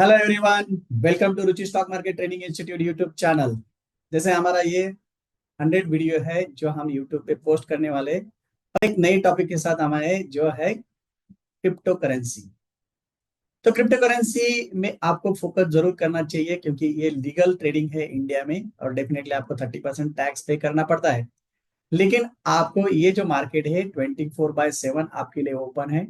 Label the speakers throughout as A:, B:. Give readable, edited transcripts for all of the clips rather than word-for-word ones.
A: Hello everyone, welcome to Ruchi stock market training institute YouTube channel. जैसे हमारा ये 100 video है जो हम यूट्यूब पे पोस्ट करने वाले, और एक नई टॉपिक के साथ हमारे जो है क्रिप्टो करेंसी। तो क्रिप्टो करेंसी में आपको फोकस जरूर करना चाहिए क्योंकि ये लीगल ट्रेडिंग है इंडिया में, और डेफिनेटली आपको 30% टैक्स पे करना पड़ता है। लेकिन आपको ये जो मार्केट है 24/7 आपके लिए ओपन है।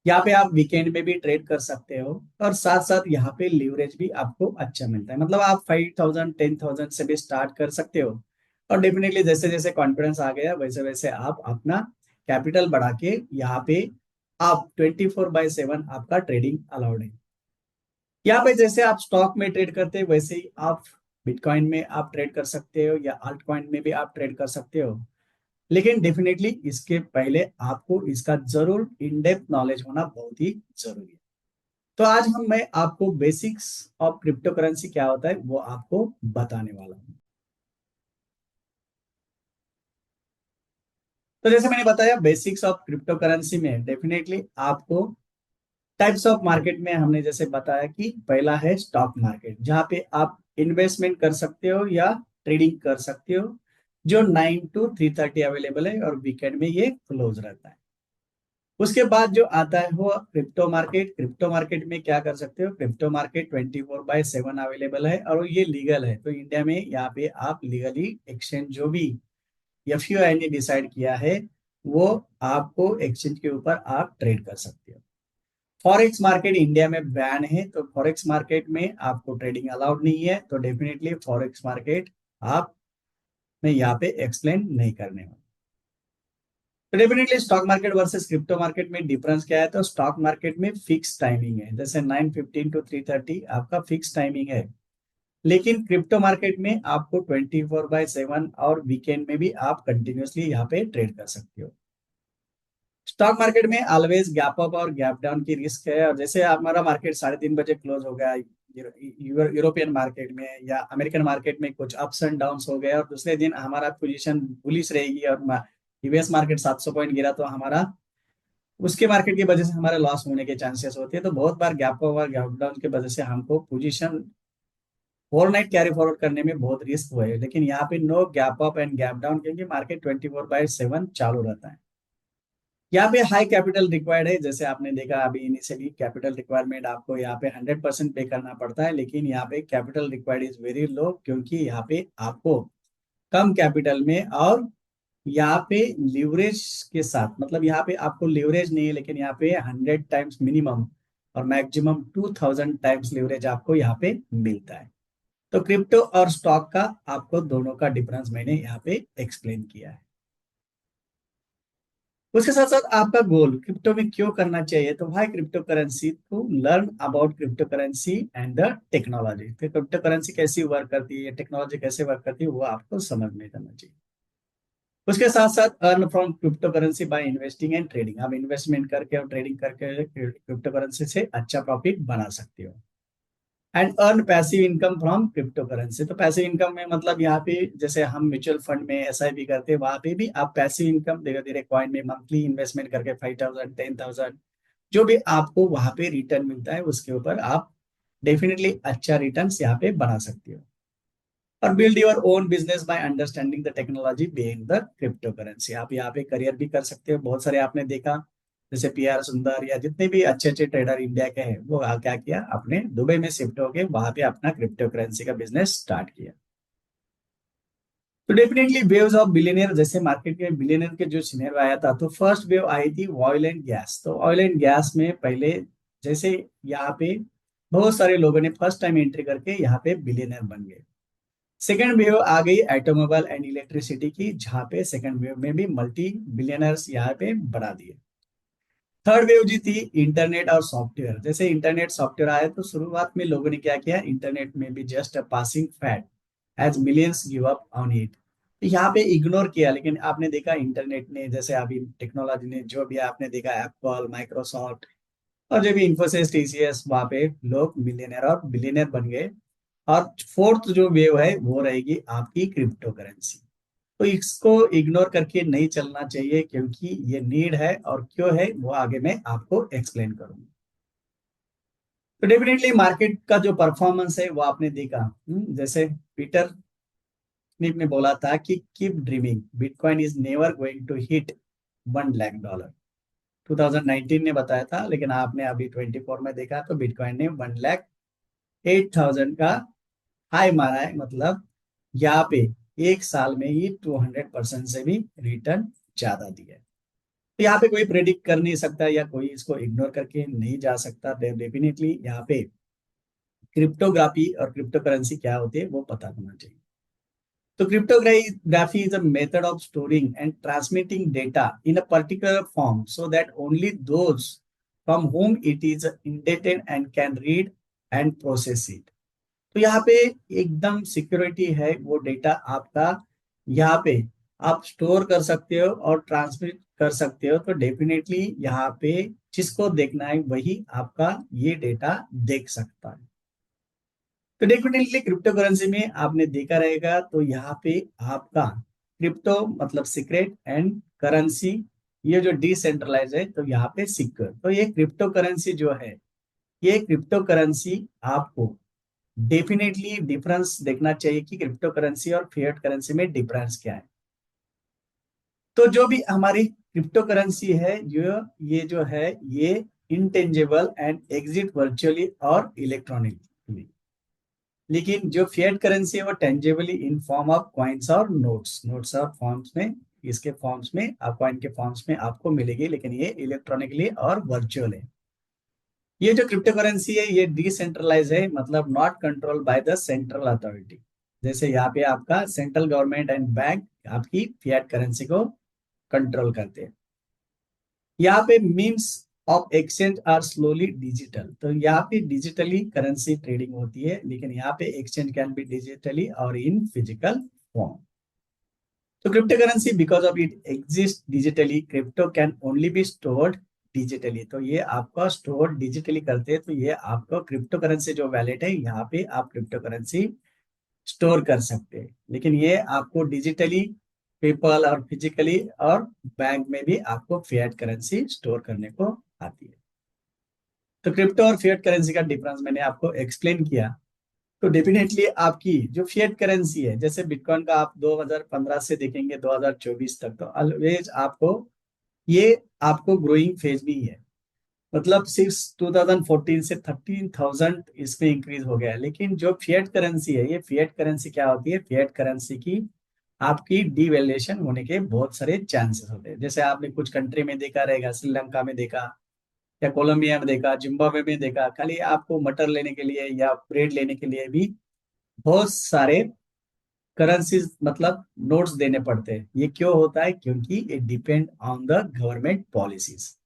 A: यहाँ पे आप वीकेंड में भी ट्रेड कर सकते हो, और साथ साथ यहाँ पे लीवरेज भी आपको अच्छा मिलता है। मतलब आप 5,000 10,000 से भी स्टार्ट कर सकते हो, और डेफिनेटली जैसे जैसे कॉन्फिडेंस आ गया वैसे वैसे आप अपना कैपिटल बढ़ा के यहाँ पे आप 24/7 आपका ट्रेडिंग अलाउड है। यहाँ पे जैसे आप स्टॉक में ट्रेड करते हैं वैसे ही आप बिटकॉइन में आप ट्रेड कर सकते हो, या अल्ट कॉइन में भी आप ट्रेड कर सकते हो। लेकिन डेफिनेटली इसके पहले आपको इसका जरूर इन डेप्थ नॉलेज होना बहुत ही जरूरी है। तो आज मैं आपको बेसिक्स ऑफ क्रिप्टो करेंसी क्या होता है वो आपको बताने वाला हूँ। तो जैसे मैंने बताया बेसिक्स ऑफ क्रिप्टो करेंसी में डेफिनेटली आपको टाइप्स ऑफ मार्केट में हमने जैसे बताया कि पहला है स्टॉक मार्केट, जहाँ पे आप इन्वेस्टमेंट कर सकते हो या ट्रेडिंग कर सकते हो, जो 9 to 3:30 अवेलेबल है, और वीकेंड में ये क्लोज रहता है। उसके बाद जो आता है वो क्रिप्टो मार्केट। क्रिप्टो मार्केट में क्या कर सकते हो, क्रिप्टो मार्केट 24/7 अवेलेबल है, और ये लीगल है। तो इंडिया में यहाँ पे आप लीगली एक्सचेंज जो भी एफयूआई ने डिसाइड किया है वो आपको एक्सचेंज के ऊपर आप ट्रेड कर सकते हो। फॉरेक्स मार्केट इंडिया में बैन है, तो फॉरेक्स मार्केट में आपको ट्रेडिंग अलाउड नहीं है, तो डेफिनेटली फॉरेक्स मार्केट आप मैं यहाँ पे एक्सप्लेन नहीं करने वाला। तो definitely stock market versus crypto market में डिफरेंस क्या है, तो स्टॉक मार्केट में फिक्स टाइमिंग है, जैसे 9:15 to 3:30 आपका फिक्स टाइमिंग है। लेकिन क्रिप्टो मार्केट में आपको 24/7 और वीकेंड में भी आप कंटिन्यूअसली यहाँ पे ट्रेड कर सकते हो। स्टॉक मार्केट में ऑलवेज गैप अप और गैप डाउन की रिस्क है, और जैसे हमारा मार्केट 3:30 बजे क्लोज हो गया यूरोपियन मार्केट में या अमेरिकन मार्केट में कुछ अप्स एंड डाउन हो गए, और दूसरे दिन हमारा पोजीशन बुलिश रहेगी और यूएस मार्केट 700 पॉइंट गिरा, तो हमारा उसके मार्केट की वजह से हमारे लॉस होने के चांसेस होते हैं। तो बहुत बार गैप अप और गैप डाउन की वजह से हमको पोजीशन ओवरनाइट कैरी फॉरवर्ड करने में बहुत रिस्क हुए, लेकिन यहाँ पे no gap up and gap down, क्योंकि मार्केट 24/7 चालू रहता है। यहाँ पे हाई कैपिटल रिक्वायर्ड है, जैसे आपने देखा अभी इनिशियली कैपिटल रिक्वायरमेंट आपको यहाँ पे 100% पे करना पड़ता है, लेकिन यहाँ पे capital required is very low, क्योंकि यहाँ पे आपको कम कैपिटल में और यहाँ पे लिवरेज के साथ, मतलब यहाँ पे आपको लिवरेज नहीं है, लेकिन यहाँ पे 100 टाइम्स मिनिमम और मैक्सिमम 2000 टाइम्स लिवरेज आपको यहाँ पे मिलता है। तो क्रिप्टो और स्टॉक का आपको दोनों का डिफरेंस मैंने यहाँ पे एक्सप्लेन किया है। उसके साथ साथ आपका गोल क्रिप्टो में क्यों करना चाहिए, तो भाई crypto currency to learn about crypto currency and the technology. तो क्रिप्टो करेंसी कैसी वर्क करती है, टेक्नोलॉजी कैसे वर्क करती है, वो आपको समझ में करना चाहिए। उसके साथ साथ earn from crypto currency by investing and trading. आप इन्वेस्टमेंट करके और ट्रेडिंग करके क्रिप्टो करेंसी से अच्छा प्रॉफिट बना सकते हो। And earn passive income from crypto currency. तो पैसिव इनकम में मतलब यहाँ पे जैसे हम म्यूचुअल फंड में एसआईपी करते हैं, वहां पे भी आप पैसिव इनकम धीरे धीरे कॉइन में मंथली इन्वेस्टमेंट करके 5,000 10,000 जो भी आपको वहां पे रिटर्न मिलता है उसके ऊपर आप डेफिनेटली अच्छा रिटर्न यहाँ पे बना सकते हो। और build your own business by understanding the technology behind the crypto currency. आप यहाँ पे करियर भी कर सकते हो। बहुत सारे आपने देखा जैसे पीआर सुंदर या जितने भी अच्छे अच्छे ट्रेडर इंडिया के हैं, वो क्या किया, अपने दुबई में शिफ्ट होके वहां पे अपना क्रिप्टो करेंसी का बिजनेस स्टार्ट किया। तो डेफिनेटली वेव्स ऑफ बिलियनियर, जैसे मार्केट में बिलियनियर के जो सिनेरियो आया था, तो फर्स्ट वेव आई थी ऑयल एंड गैस। तो ऑयल एंड गैस में पहले जैसे यहाँ पे बहुत सारे लोगों ने फर्स्ट टाइम एंट्री करके यहाँ पे बिलियनर बन गए। सेकेंड वेव आ गई ऑटोमोबाइल एंड इलेक्ट्रिसिटी की, जहां पे सेकेंड वेव में भी मल्टी बिलियनर्स यहाँ पे बढ़ा दिए। थर्ड वेव जी थी इंटरनेट और सॉफ्टवेयर। जैसे इंटरनेट सॉफ्टवेयर आया तो शुरुआत में लोगों ने क्या किया, इंटरनेट में भी just a passing fad as millions give up on it. यहाँ पे इग्नोर किया, लेकिन आपने देखा इंटरनेट ने, जैसे अभी टेक्नोलॉजी ने जो भी आपने देखा एप्पल माइक्रोसॉफ्ट और जो भी इन्फोसिस टीसीएस, वहां पे लोग मिलियनर और बिलियनर बन गए। और फोर्थ जो वेव है वो रहेगी आपकी क्रिप्टो करेंसी। तो इसको इग्नोर करके नहीं चलना चाहिए, क्योंकि ये नीड है, और क्यों है वो आगे मैं आपको एक्सप्लेन करूंगा। तो डेफिनेटली मार्केट का जो परफॉर्मेंस है वो आपने देखा। जैसे पीटर स्मिथ ने बोला था कि keep dreaming, bitcoin is never going to hit $1 lakh. 2019 ने बताया था, लेकिन आपने अभी 24 में देखा तो बिटकॉइन ने 1,08,000 का हाई मारा है। मतलब यहाँ पे एक साल में ही 200% से भी रिटर्न ज्यादा दिया है। तो यहाँ पे कोई प्रेडिक्ट कर नहीं सकता या कोई इसको इग्नोर करके नहीं जा सकता। डेफिनेटली यहाँ पे क्रिप्टोग्राफी और क्रिप्टो करेंसी क्या होती है वो पता होना चाहिए। तो cryptography is a method of storing and transmitting data in a particular form so that only those from whom it is indebted and can read and process it. तो यहाँ पे एकदम सिक्योरिटी है, वो डेटा आपका यहाँ पे आप स्टोर कर सकते हो और ट्रांसमिट कर सकते हो। तो डेफिनेटली यहाँ पे जिसको देखना है वही आपका ये डेटा देख सकता है। तो डेफिनेटली क्रिप्टो करेंसी में आपने देखा रहेगा, तो यहाँ पे आपका क्रिप्टो मतलब सीक्रेट एंड करेंसी, ये जो डिसेंट्रलाइज है तो यहाँ पे सिक्योर। तो ये क्रिप्टो करेंसी जो है, ये क्रिप्टो करेंसी आपको डेफिनेटली डिफरेंस देखना चाहिए कि क्रिप्टो करेंसी और फिएट करेंसी में डिफरेंस क्या है। तो जो भी हमारी क्रिप्टो करेंसी है, ये जो है ये इंटेंजेबल एंड एग्जिट वर्चुअली और इलेक्ट्रॉनिकली। लेकिन जो फिएट करेंसी है वो टेंजेबली इन फॉर्म ऑफ कॉइन्स और नोट्स और फॉर्म्स में, इसके फॉर्म्स में कॉइन के फॉर्म्स में आपको मिलेगी, लेकिन ये इलेक्ट्रॉनिकली और वर्चुअल है। ये जो क्रिप्टो करेंसी है ये डिसेंट्रलाइज है, मतलब not control by the central authority. जैसे यहाँ पे आपका सेंट्रल गवर्नमेंट एंड बैंक आपकी फिएट करेंसी को कंट्रोल करते हैं। यहाँ पे means of exchange are slowly digital. तो यहाँ पे डिजिटली करेंसी ट्रेडिंग होती है, लेकिन यहाँ पे एक्सचेंज कैन बी डिजिटली और इन फिजिकल फॉर्म। तो crypto currency because of it exist digitally, crypto can only be stored digitally. तो ये आपका स्टोर डिजिटली करते हैं, तो ये आपको क्रिप्टो करेंसी जो वैलेट है यहाँ पे आप क्रिप्टो करेंसी स्टोर कर सकते हैं। लेकिन ये आपको डिजिटली, पेपल और फिजिकली और बैंक में भी आपको फिएट करेंसी स्टोर करने को आती है। तो क्रिप्टो और फिएट करेंसी का डिफरेंस मैंने आपको एक्सप्लेन किया। तो डेफिनेटली आपकी जो फिएट करेंसी है, जैसे बिटकॉइन का आप 2015 से देखेंगे 2024 तक, तो ऑलवेज आपको ये आपको ग्रोइंग फेज में ही है। मतलब सिर्फ 2014 से 13,000 इसमें इंक्रीज हो गया है। लेकिन जो फिएट करेंसी है, ये फिएट करेंसी क्या होती है, फिएट करेंसी की आपकी डिवैल्यूएशन होने के बहुत सारे चांसेस होते हैं। जैसे आपने कुछ कंट्री में देखा रहेगा, श्रीलंका में देखा या कोलंबिया में देखा, जिम्बाब्वे में देखा, खाली आपको मटर लेने के लिए या ब्रेड लेने के लिए भी बहुत सारे करेंसीज मतलब नोट्स देने पड़ते हैं। ये क्यों होता है, क्योंकि it depend on the government policies.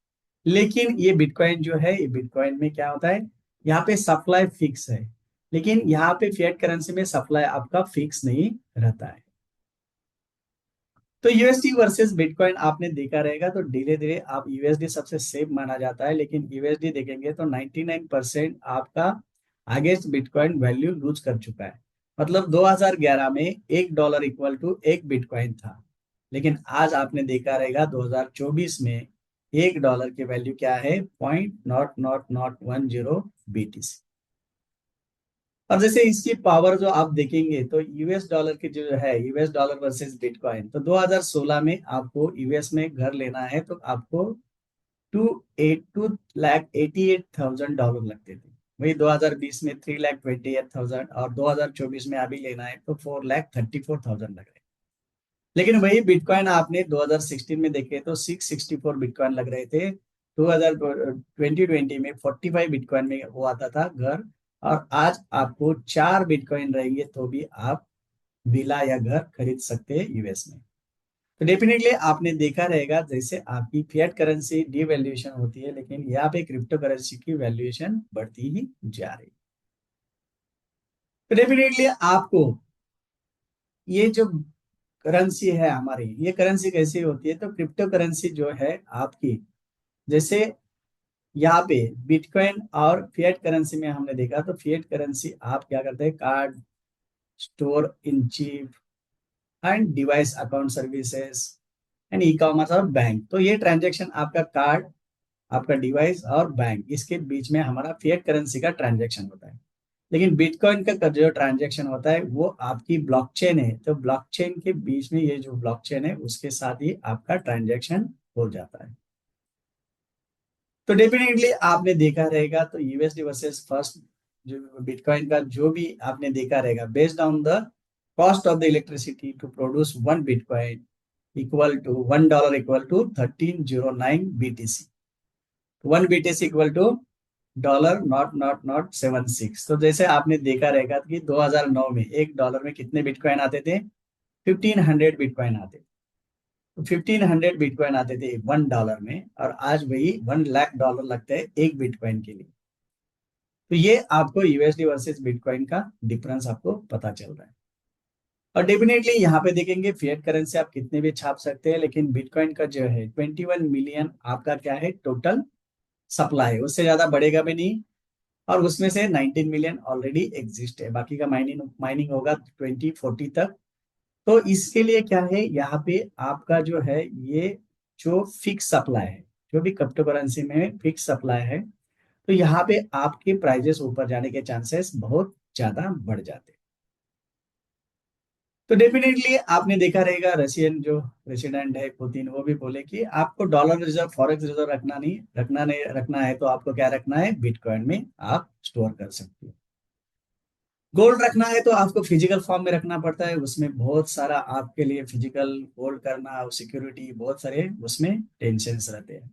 A: लेकिन ये बिटकॉइन जो है, ये बिटकॉइन में क्या होता है, यहाँ पे सप्लाई फिक्स है, लेकिन यहाँ पे फिएट करेंसी में सप्लाई आपका फिक्स नहीं रहता है। तो यूएसडी वर्सेस बिटकॉइन आपने देखा रहेगा, तो धीरे धीरे आप यूएसडी सबसे सेफ माना जाता है, लेकिन यूएसडी देखेंगे तो 99% आपका अगेंस्ट बिटकॉइन वैल्यू लूज कर चुका है। मतलब 2011 में $1 इक्वल टू एक बिटकॉइन था, लेकिन आज आपने देखा रहेगा 2024 में $1 की वैल्यू क्या है, 0.0010 BTC। और जैसे इसकी पावर जो आप देखेंगे तो यूएस डॉलर की जो है, यूएस डॉलर वर्सेस बिटकॉइन, तो 2016 में आपको यूएस में घर लेना है तो आपको $2,88,000 लगते थे। वही 2020 में 3,28,000 और 2024 में अभी लेना है तो 4,34,000 लग रहे हैं। लेकिन वही बिटकॉइन आपने 2016 में देखे तो 664 बिटकॉइन लग रहे थे। 2020 में 45 बिटकॉइन में वो आता था घर। और आज आपको 4 बिटकॉइन रहेंगे तो भी आप विला या घर खरीद सकते हैं यूएस में। तो डेफिनेटली आपने देखा रहेगा, जैसे आपकी फिएट करेंसी डिवैल्यूएशन होती है, लेकिन यहाँ पे क्रिप्टो करेंसी की वैल्यूएशन बढ़ती ही जा रही है। तो डेफिनेटली आपको ये जो करेंसी है हमारी, ये करेंसी कैसी होती है, तो क्रिप्टो करेंसी जो है आपकी, जैसे यहाँ पे बिटकॉइन और फिएट करेंसी में हमने देखा, तो फिएट करेंसी आप क्या करते हैं, card store in chip and device account services and e commerce और बैंक। तो ये ट्रांजेक्शन आपका कार्ड आपका डिवाइस और बैंक, इसके बीच में हमारा फिएट करेंसी का ट्रांजैक्शन होता है। लेकिन बिटकॉइन का जो ट्रांजैक्शन होता है वो आपकी ब्लॉकचेन है, तो ब्लॉकचेन के बीच में ये जो ब्लॉकचेन है उसके साथ ही आपका ट्रांजैक्शन हो जाता है। तो डेफिनेटली आपने देखा रहेगा, तो यूएसडी वर्सेस फर्स्ट जो बिटकॉइन का जो भी आपने देखा रहेगा, based on the cost of the electricity to produce one bitcoin equal to $1 equal to 1309 BTC। One BTC equal to dollar naught naught naught 76। तो जैसे आपने देखा रहेगा कि 2009 में $1 में कितने बिटकॉइन आते थे? 1500 बिटकॉइन आते थे। तो 1500 बिटकॉइन आते थे $1 में, और आज वही $1 लाख लगता है एक बिटकॉइन के लिए। तो ये आपको यूएसडी वर्सेस बिटकॉइन का डिफरेंस आपको पता चल रहा है। और डेफिनेटली यहाँ पे देखेंगे फिएट करेंसी आप कितने भी छाप सकते हैं, लेकिन बिटकॉइन का जो है 21 मिलियन आपका क्या है टोटल सप्लाई, उससे ज्यादा बढ़ेगा भी नहीं। और उसमें से 19 मिलियन ऑलरेडी एग्जिस्ट है, बाकी का माइनिंग माइनिंग होगा 2040 तक। तो इसके लिए क्या है, यहाँ पे आपका जो है ये जो फिक्स सप्लाई है, जो भी क्रिप्टो करेंसी में फिक्स सप्लाई है, तो यहाँ पे आपके प्राइजेस ऊपर जाने के चांसेस बहुत ज्यादा बढ़ जाते हैं। तो डेफिनेटली आपने देखा रहेगा रशियन जो प्रेसिडेंट है पुतिन, वो भी बोले कि आपको डॉलर रिजर्व फॉरेक्स रिजर्व रखना है, तो आपको क्या रखना है, बिटकॉइन में आप स्टोर कर सकते हो। गोल्ड रखना है तो आपको फिजिकल फॉर्म में रखना पड़ता है, उसमें बहुत सारा आपके लिए फिजिकल होल्ड करना, सिक्योरिटी, बहुत सारे उसमें टेंशन रहते हैं।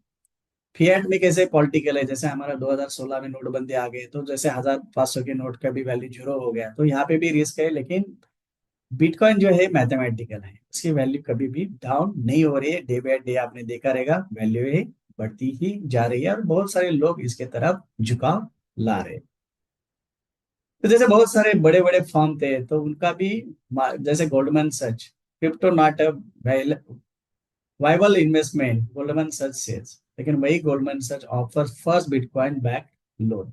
A: फिएट में कैसे पॉलिटिकल है, जैसे हमारा 2016 में नोटबंदी आ गई, तो जैसे 1500 के नोट का भी वैल्यू जीरो हो गया, तो यहाँ पे भी रिस्क है। लेकिन बिटकॉइन जो है मैथमेटिकल है, उसकी वैल्यू कभी भी डाउन नहीं हो रही है, डे बाय डे आपने देखा रहेगा वैल्यू ही बढ़ती ही जा रही है, और बहुत सारे लोग इसके तरफ झुकाव ला रहे हैं। तो जैसे बहुत सारे बड़े बड़े फर्म थे, तो उनका भी जैसे Goldman Sachs, crypto not a viable investment, Goldman Sachs says, लेकिन वही Goldman Sachs offer first bitcoin back loan.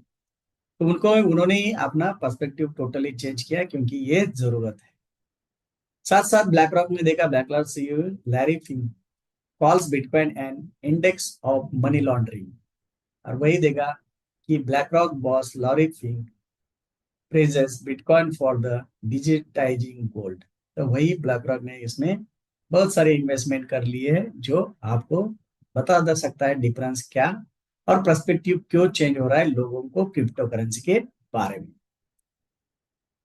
A: तो उन्होंने ही अपना पर्सपेक्टिव टोटली चेंज किया, क्योंकि ये जरूरत है। साथ साथ ब्लैक रॉक ने देखा, Black Rock CEO Larry Fink calls bitcoin and index of money laundering. और वही देखा कि Black Rock boss Larry Fink praises bitcoin for the digitising gold. तो वही ब्लैक रॉक ने इसमें बहुत सारे इन्वेस्टमेंट कर लिए हैं, जो आपको बता दे सकता है डिफरेंस क्या और पर्सपेक्टिव क्यों चेंज हो रहा है लोगों को क्रिप्टो करेंसी के बारे में।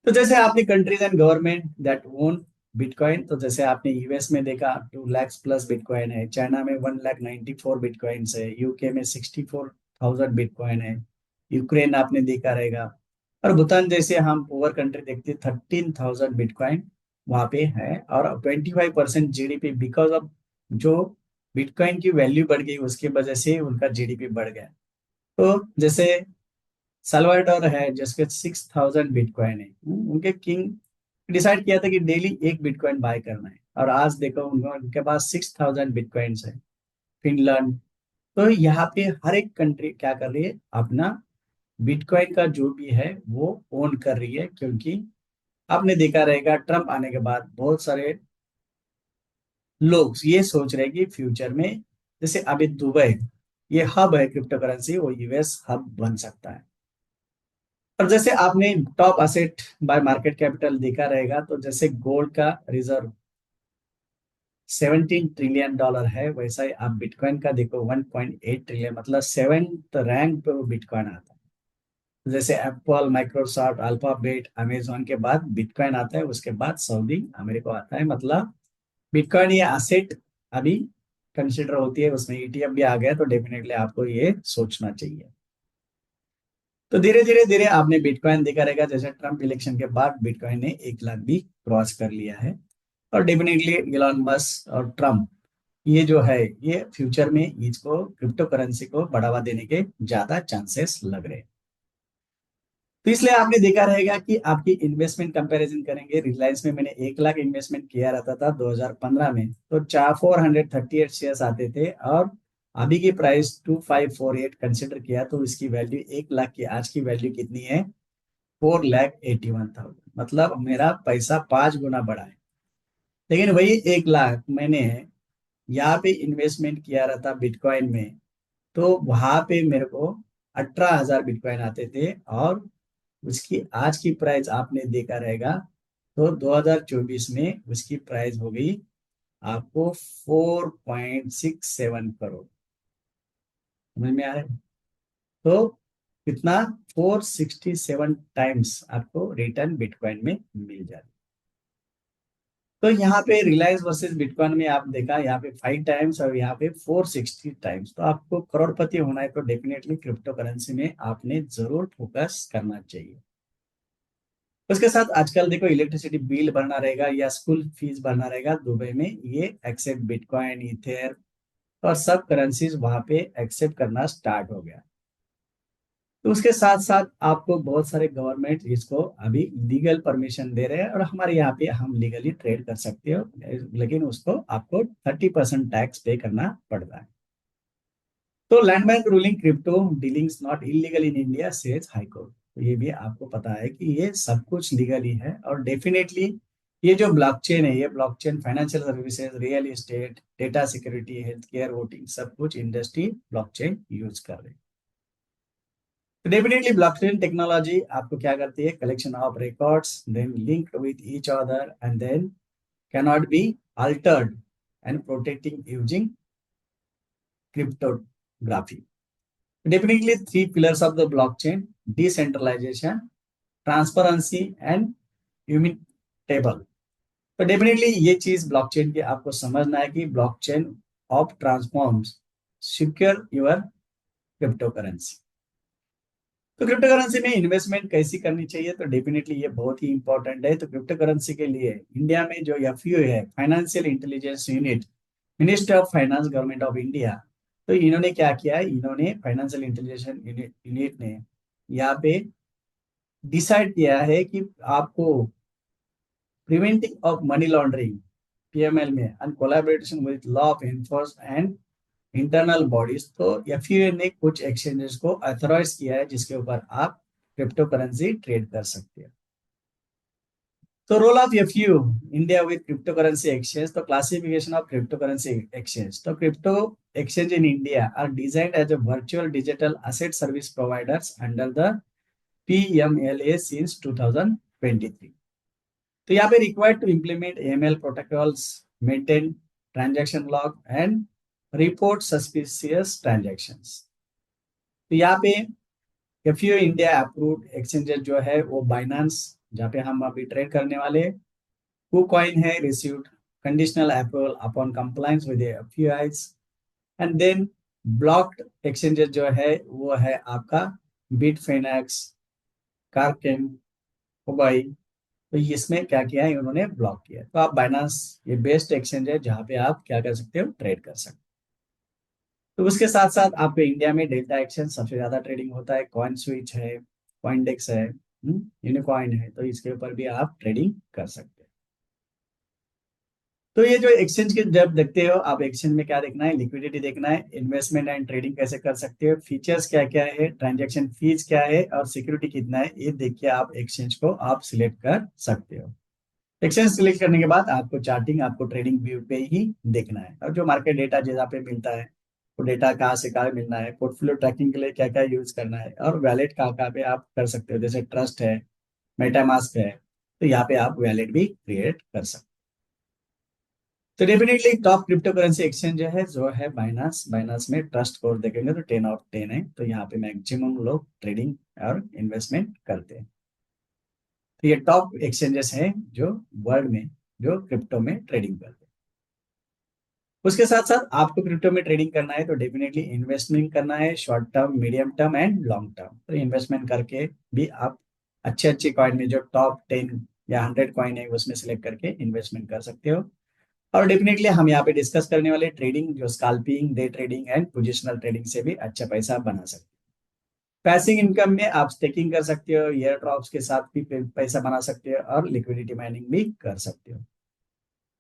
A: तो जैसे आपने countries and government that own bitcoin, तो जैसे आपने यूएस में देखा 2 लाख प्लस बिटकॉइन है, चाइना में 1,94 बिटकॉइन है, यूके में 64,000 बिटकॉइन है, यूक्रेन आपने देखा रहेगा, और भूटान जैसे हम पुअर कंट्री देखते 13,000 बिटकॉइन वहां पे है। और 25% जीडीपी बिकॉज ऑफ जो बिटकॉइन की वैल्यू बढ़ गई, उसकी वजह से उनका जीडीपी बढ़ गया। तो जैसे सलवाडोर है जिसके 6,000 बिटकॉइन है, उनके किंग डिसाइड किया था कि डेली एक बिटकॉइन बाय करना है, और आज देखो उनके पास 6,000 बिटकॉइन है। फिनलैंड, तो यहाँ पे हर एक कंट्री क्या कर रही है, अपना बिटकॉइन का जो भी है वो ओन कर रही है, क्योंकि आपने देखा रहेगा ट्रम्प आने के बाद बहुत सारे लोग ये सोच रहे हैं कि फ्यूचर में, जैसे अभी दुबई ये हब है क्रिप्टो करेंसी, वो यूएस हब बन सकता है। और जैसे आपने top asset by market capital देखा रहेगा, तो जैसे गोल्ड का रिजर्व $17 ट्रिलियन है, वैसा ही आप बिटकॉइन का देखो 1.8 ट्रिलियन, मतलब सेवेंथ रैंक पे वो बिटकॉइन आता है। जैसे एप्पल, माइक्रोसॉफ्ट, अल्फाबेट, अमेजोन के बाद बिटकॉइन आता है, उसके बाद सऊदी अमेरिका आता है। मतलब बिटकॉइन ये असेट अभी कंसिडर होती है, उसमें ईटीएफ भी आ गया, तो डेफिनेटली आपको ये सोचना चाहिए। तो धीरे धीरे धीरे आपने बिटकॉइन देखा रहेगा, जैसे ट्रम्प इलेक्शन के बाद बिटकॉइन ने 1 लाख भी क्रॉस कर लिया है। और डेफिनेटली इलॉन मस्क और ट्रम्प ये जो है, ये फ्यूचर में इसको क्रिप्टो करेंसी को बढ़ावा देने के ज्यादा चांसेस लग रहे हैं। तो इसलिए आपने देखा रहेगा कि आपकी इन्वेस्टमेंट कंपैरिजन करेंगे, रिलायंस में मैंने 1 लाख इन्वेस्टमेंट किया रहता था 2015 में, तो 438 शेयर्स आते थे, और अभी की प्राइस 2548 कंसिडर किया, तो इसकी वैल्यू 1 लाख की आज की वैल्यू कितनी है, 4,81,000। मतलब मेरा पैसा 5 गुना बढ़ा है। लेकिन वही 1 लाख मैंने यहाँ पे इन्वेस्टमेंट किया रहता बिटकॉइन में, तो वहां पे मेरे को 18,000 बिटकॉइन आते थे, और उसकी आज की प्राइस आपने देखा रहेगा, तो 2024 में उसकी प्राइस हो गई आपको 4.67 करोड़। समझ में आ रहा है? तो कितना, 467 टाइम्स आपको रिटर्न बिटकॉइन में मिल जाती। तो यहाँ पे रिलायंस वर्सेस बिटकॉइन में आप देखा, यहाँ पे 5 टाइम्स और यहाँ पे 460 टाइम्स। तो आपको करोड़पति होना है तो डेफिनेटली क्रिप्टो करेंसी में आपने जरूर फोकस करना चाहिए। उसके साथ आजकल देखो, इलेक्ट्रिसिटी बिल भरना रहेगा या स्कूल फीस भरना रहेगा दुबई में, ये एक्सेप्ट बिटकॉइन, इथेर और सब करेंसीज वहां पे एक्सेप्ट करना स्टार्ट हो गया। तो उसके साथ साथ आपको बहुत सारे गवर्नमेंट इसको अभी लीगल परमिशन दे रहे हैं, और हमारे यहाँ पे हम लीगली ट्रेड कर सकते हो, लेकिन उसको आपको 30% टैक्स पे करना पड़ता है। तो land bank ruling crypto dealings not illegal in India says high court. तो ये भी आपको पता है कि ये सब कुछ लीगल ही है, और डेफिनेटली ये जो ब्लॉकचेन है, ये blockchain financial services, real estate, data security, health care, voting, सब कुछ इंडस्ट्री ब्लॉकचेन यूज कर रही है। तो डेफिनेटली ब्लॉकचेन टेक्नोलॉजी आपको क्या करती है, collection of records then linked with each other and then cannot be altered and protecting using cryptography. Definitely three pillars of the blockchain: decentralization, transparency and immutable। तो definitely ये चीज blockchain की आपको समझना है कि blockchain of transforms secure your crypto currency. तो crypto currency में इन्वेस्टमेंट कैसी करनी चाहिए, तो डेफिनेटली ये बहुत ही इंपॉर्टेंट है। तो क्रिप्टो करेंसी के लिए इंडिया में जो एफयू है, financial intelligence unit, ministry of finance, government of India, तो इन्होंने क्या किया है, इन्होंने फाइनेंशियल इंटेलिजेंस यूनिट ने यहाँ पे डिसाइड किया है कि आपको preventing of money laundering, PML में, and collaboration with law of enforcement and internal bodies, तो एफयूए ने कुछ एक्सचेंजेस को अथॉराइज किया है जिसके ऊपर आप क्रिप्टो करेंसी ट्रेड कर सकते हैं। तो role of FIU India with cryptocurrency exchange, तो classification of cryptocurrency exchange. तो crypto exchange in India are designed as a virtual digital asset service providers under the PMLA since 2023। तो यहाँ पे required to implement AML protocols, maintain transaction log and report suspicious transactions. तो यहाँ पे FU India approved exchanges जो है वो Binance, जहाँ पे हम अभी ट्रेड करने वाले, KuCoin है, received conditional approval upon compliance with FIUs, and then blocked exchanges जो है वो है आपका बिटफिनेक्स, कारकेन, हुबाई। तो इसमें क्या किया है, उन्होंने ब्लॉक किया। तो आप बाइनांस ये बेस्ट एक्सचेंज है जहां पे आप क्या कर सकते हो, ट्रेड कर सकते हो। तो उसके साथ साथ आपके इंडिया में डेल्टा एक्सचेंज सबसे ज्यादा ट्रेडिंग होता है, कॉइन स्विच है, कॉइनडेक्स है, यूनिकॉइन है, तो इसके ऊपर भी आप ट्रेडिंग कर सकते हैं। तो ये जो एक्सचेंज के जब देखते हो आप, एक्सचेंज में क्या देखना है, लिक्विडिटी देखना है, इन्वेस्टमेंट एंड ट्रेडिंग कैसे कर सकते हो, फीचर्स क्या क्या है, ट्रांजैक्शन फीस क्या है, और सिक्योरिटी कितना है, ये देख के आप एक्सचेंज को आप सिलेक्ट कर सकते हो। एक्सचेंज सिलेक्ट करने के बाद आपको चार्टिंग, आपको ट्रेडिंग व्यू पे ही देखना है, और जो मार्केट डेटा जहाँ पे मिलता है, वो डेटा कहाँ से कहाँ मिलना है, पोर्टफोलियो ट्रैकिंग के लिए क्या क्या यूज करना है, और वैलेट कहाँ कहाँ पे आप कर सकते हो, जैसे ट्रस्ट है, मेटामास्क है, तो यहाँ पे आप वैलेट भी क्रिएट कर सकते हो। तो definitely top crypto currency exchange जो है, बाइनांस। बाइनांस में ट्रस्ट स्कोर देखेंगे तो 10 आउट 10 है, तो यहाँ पे मैक्सिमम लोग ट्रेडिंग और इन्वेस्टमेंट करते हैं। तो ये टॉप एक्सचेंजेस हैं जो वर्ल्ड में जो क्रिप्टो में ट्रेडिंग करते हैं। उसके साथ साथ आपको क्रिप्टो में ट्रेडिंग करना है तो डेफिनेटली इन्वेस्टमेंट करना है, short term, medium term and long term. तो इन्वेस्टमेंट करके भी आप अच्छे अच्छे कॉइन में जो टॉप 10 या 100 कॉइन है उसमें सिलेक्ट करके इन्वेस्टमेंट कर सकते हो। और डेफिनेटली हम यहाँ पे डिस्कस करने वाले ट्रेडिंग, जो scalping, day trading and positional trading से भी अच्छा पैसा बना सकते हैं। पैसिव इनकम में आप स्टेकिंग कर सकते हो, एयर ड्रॉप्स के साथ भी पैसा बना सकते हो, और लिक्विडिटी माइनिंग भी कर सकते हो।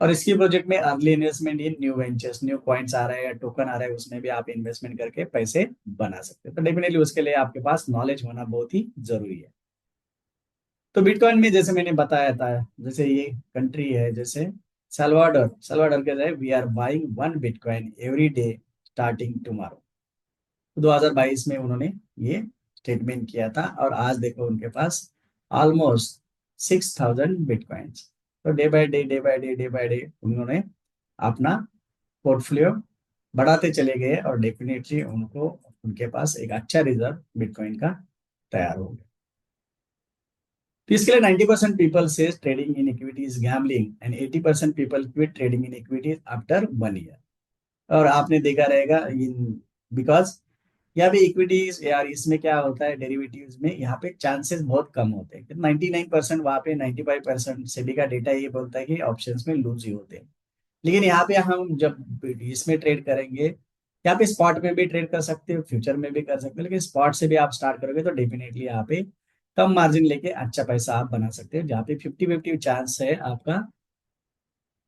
A: और इसकी प्रोजेक्ट में early investment in new ventures, new coins आ रहा है या टोकन आ रहा है, उसमें भी आप इन्वेस्टमेंट करके पैसे बना सकते हो। तो डेफिनेटली उसके लिए आपके पास नॉलेज होना बहुत ही जरूरी है। तो बिटकॉइन में जैसे मैंने बताया था, जैसे ये कंट्री है, जैसे सल्वाडोर, सल्वाडोर के we are buying 1 bitcoin every day starting tomorrow. 2022 में उन्होंने ये स्टेटमेंट किया था, और आज देखो उनके पास ऑलमोस्ट 6,000 बिटकॉइंस। तो डे बाय डे उन्होंने अपना पोर्टफोलियो बढ़ाते चले गए, और डेफिनेटली उनको उनके पास एक अच्छा रिजर्व बिटकॉइन का तैयार हो गया। तो इसके लिए 90% people says trading in equity is gambling and 80% people quit trading in equity after 1 year. और आपने देखा रहेगा इन, बिकॉज यहाँ पे इक्विटीज यार, इसमें क्या होता है डेरिवेटिव्स में, यहाँ पे चांसेस बहुत कम होते हैं। 99% वहाँ पे 95% सेबी का डेटा ये बोलता है कि ऑप्शंस में लूज ही होते हैं। लेकिन यहाँ पे हम जब इसमें ट्रेड करेंगे, यहाँ पे स्पॉट में भी ट्रेड कर सकते हो, फ्यूचर में भी कर सकते हो, लेकिन स्पॉट से भी आप स्टार्ट करोगे तो डेफिनेटली यहाँ पे कम मार्जिन लेके अच्छा पैसा आप बना सकते हो, जहाँ पे 50-50 चांस है आपका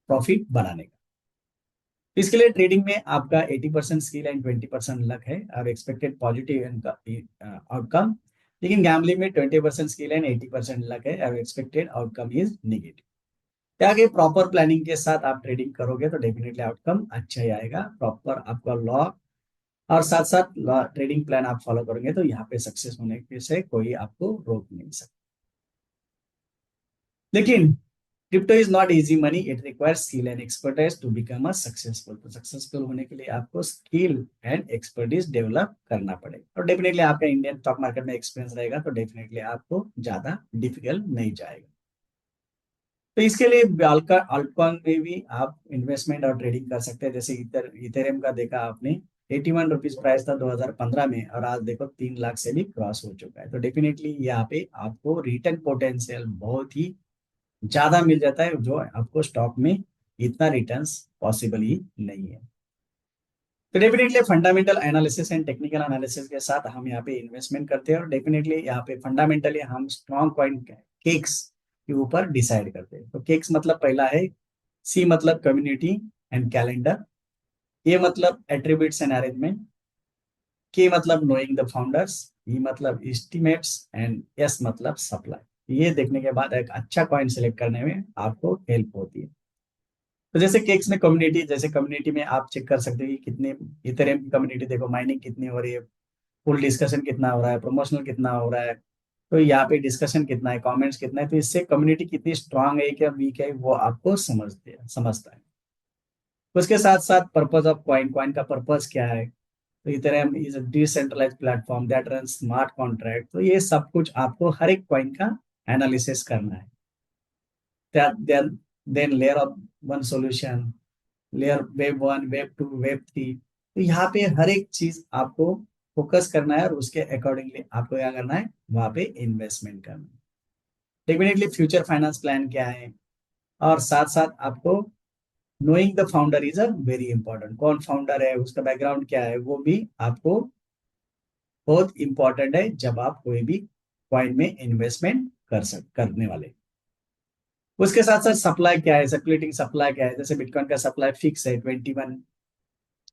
A: प्रॉफिट बनाने का। इसके लिए ट्रेडिंग में आपका 80% स्किल एंड 20% लक है, और एक्सपेक्टेड पॉजिटिव आउटकम। लेकिन गैम्बलिंग में 20% स्किल एंड 80% लक है, और एक्सपेक्टेड आउटकम इज निगेटिव। क्या कि प्रॉपर प्लानिंग के साथ आप ट्रेडिंग करोगे तो डेफिनेटली आउटकम अच्छा ही आएगा। प्रॉपर आपका लॉ और साथ साथ ट्रेडिंग प्लान आप फॉलो करोगे तो यहाँ पे सक्सेस होने के से कोई आपको रोक नहीं सकता। लेकिन crypto is not easy money, it requires skill and expertise to become a successful. तो सक्सेसफुल होने के लिए आपको स्किल एंड एक्सपर्टीज डेवलप करना पड़ेगा, और डेफिनेटली आपका इंडियन स्टॉक मार्केट में एक्सपीरियंस रहेगा तो डेफिनेटली आपको ज्यादा डिफिकल्ट नहीं जाएगा। तो इसके लिए अल्टकॉइन में भी आप इन्वेस्टमेंट और ट्रेडिंग कर सकते हैं। जैसे इथेरियम का देखा आपने, 81 रुपीज प्राइस था 2015 में, और आज देखो 3 लाख से भी क्रॉस हो चुका है। तो डेफिनेटली यहाँ पे आपको रिटर्न पोटेंशियल बहुत ही ज्यादा मिल जाता है, जो आपको स्टॉक में इतना रिटर्न्स पॉसिबल ही नहीं है। तो definitely fundamental analysis and technical analysis के साथ हम यहाँ पे इन्वेस्टमेंट करते हैं, और डेफिनेटली यहाँ पे फंडामेंटली हम स्ट्रॉन्ग कॉइन केक्स के ऊपर डिसाइड करते हैं। तो केक्स मतलब पहला है, सी मतलब कम्युनिटी एंड कैलेंडर, ए मतलब एट्रीब्यूट्स एंड अरेंजमेंट, के मतलब नोइंग द फाउंडर्स, ई मतलब एस्टिमेट्स, एंड एस मतलब सप्लाई। ये देखने के बाद एक अच्छा कॉइन सिलेक्ट करने में आपको हेल्प होती है। तो जैसे केक्स में कम्युनिटी, जैसे कम्युनिटी में आप चेक कर सकते हैं कि कितने इथेरियम की कम्युनिटी, देखो माइनिंग कितनी हो रही है, फुल डिस्कशन कितना हो रहा है, प्रमोशनल कितना हो रहा है, तो यहाँ पे डिस्कशन कितना है, कमेंट्स कितना है, तो इससे कम्युनिटी कितनी स्ट्रांग है क्या वीक है वो आपको समझता है। उसके साथ साथ पर्पज ऑफ क्वाइन, क्वाइन का पर्पज क्या है, तो Ethereum is a decentralised platform that run smart contract. तो ये सब कुछ आपको हर एक क्वाइन का एनालिसिस करना है। Then layer of one solution, layer web 1, web 2, web 3। तो यहाँ पे हर एक चीज आपको फोकस करना है, और उसके अकॉर्डिंगली आपको क्या करना है, वहां पे इन्वेस्टमेंट करना है। डेफिनेटली फ्यूचर फाइनेंस प्लान क्या है, और साथ साथ आपको knowing the founder is a very important. कौन फाउंडर है, उसका बैकग्राउंड क्या है, वो भी आपको बहुत इंपॉर्टेंट है जब आप कोई भी कॉइन में इन्वेस्टमेंट करने वाले। उसके साथ साथ सप्लाई क्या है, सर्कुलेटिंग सप्लाई क्या है, जैसे बिटकॉइन का सप्लाई फिक्स है 21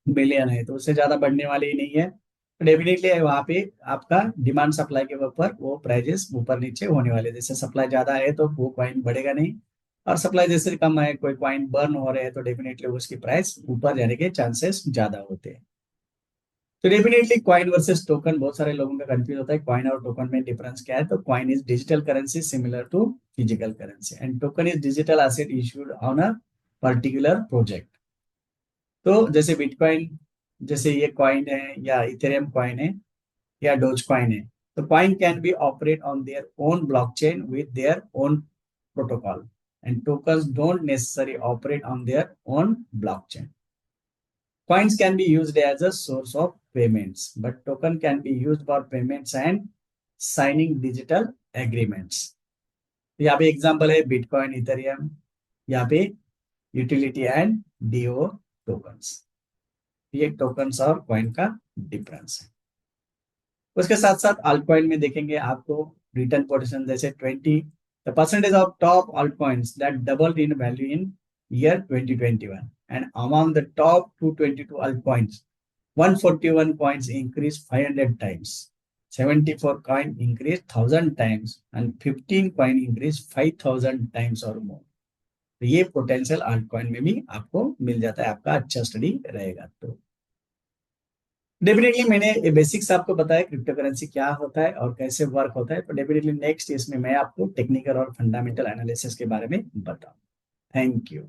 A: बिलियन है, तो उससे ज्यादा बढ़ने वाले ही नहीं है। तो डेफिनेटली वहां पे आपका डिमांड सप्लाई के ऊपर वो प्राइजेस ऊपर नीचे होने वाले, जैसे सप्लाई ज्यादा है तो वो कॉइन बढ़ेगा नहीं, और सप्लाई जैसे कम है, कोई कॉइन बर्न हो रहे हैं, तो डेफिनेटली उसकी प्राइस ऊपर जाने के चांसेस ज्यादा होते हैं। तो डेफिनेटली क्वाइन वर्सेस टोकन, बहुत सारे लोगों का कंफ्यूज होता है क्वाइन और टोकन में डिफरेंस क्या है। तो coin is digital currency similar to physical currency, and token is digital asset issued on a particular project. तो जैसे बिटकॉइन, जैसे ये कॉइन है या इथेरियम कॉइन है या डोज कॉइन है, तो coin can be operate on their own blockchain with their own protocol, and tokens don't necessary operate on their own blockchain. Coins can be used as a source of payments, but token can be used for payments and signing digital agreements. यहाँ पे example है bitcoin, Ethereum, यहाँ पे utility and do tokens. ये tokens और coin का difference है। उसके साथ साथ अल्ट कॉइन में देखेंगे आपको रिटर्न पोटेंशियल, जैसे 20 the percentage of top altcoins that doubled in value in year 2021, and among the top 222 altcoins, 141 coins increased 500 times, 74 coin increased 1000 times, and 15 coin increased 5000 times or more। तो ये potential alt coin में भी आपको मिल जाता है, आपका अच्छा study रहेगा तो। डेफिनेटली मैंने बेसिक्स आपको बताया क्रिप्टो करेंसी क्या होता है और कैसे वर्क होता है, तो डेफिनेटली नेक्स्ट इसमें मैं आपको टेक्निकल और फंडामेंटल एनालिसिस के बारे में बताऊँ। Thank you.